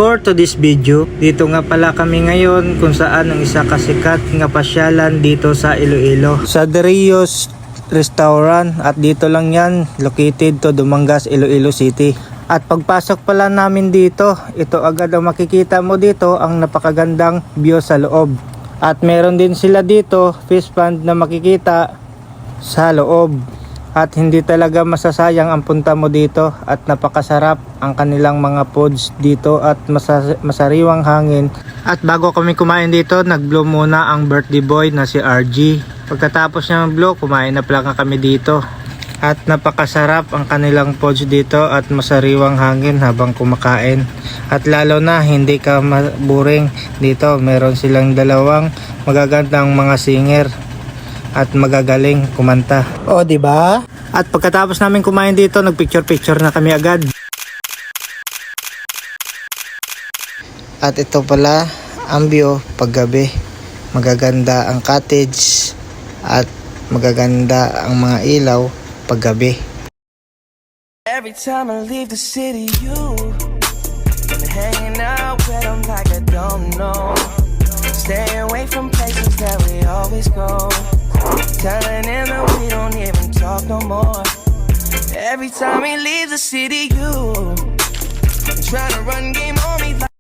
For today's video, dito nga pala kami ngayon kung saan ang isa kasikat nga pasyalan dito sa Iloilo. Sa Derios Restaurant at dito lang yan, located to Dumangas, Iloilo City. At pagpasok pala namin dito, ito agad ang makikita mo dito ang napakagandang view sa loob. At meron din sila dito fish pond na makikita sa loob. At hindi talaga masasayang ang punta mo dito at napakasarap ang kanilang mga foods dito at masariwang hangin. At bago kami kumain dito, nag-blow muna ang birthday boy na si RG. Pagkatapos niya mag-blow, kumain na pala kami dito. At napakasarap ang kanilang foods dito at masariwang hangin habang kumakain. At lalo na hindi ka maburing dito, meron silang dalawang magagandang mga singer at magagaling kumanta. O, di ba? At pagkatapos namin kumain dito, nagpicture-picture na kami agad. At ito pala ang view paggabi. Magaganda ang cottage at magaganda ang mga ilaw paggabi. Every time I leave the city, you been hanging out with them like I don't know. Stay away from places that we always go. Telling him that we don't even talk no more. Every time we leave the city, you trying to run game on me.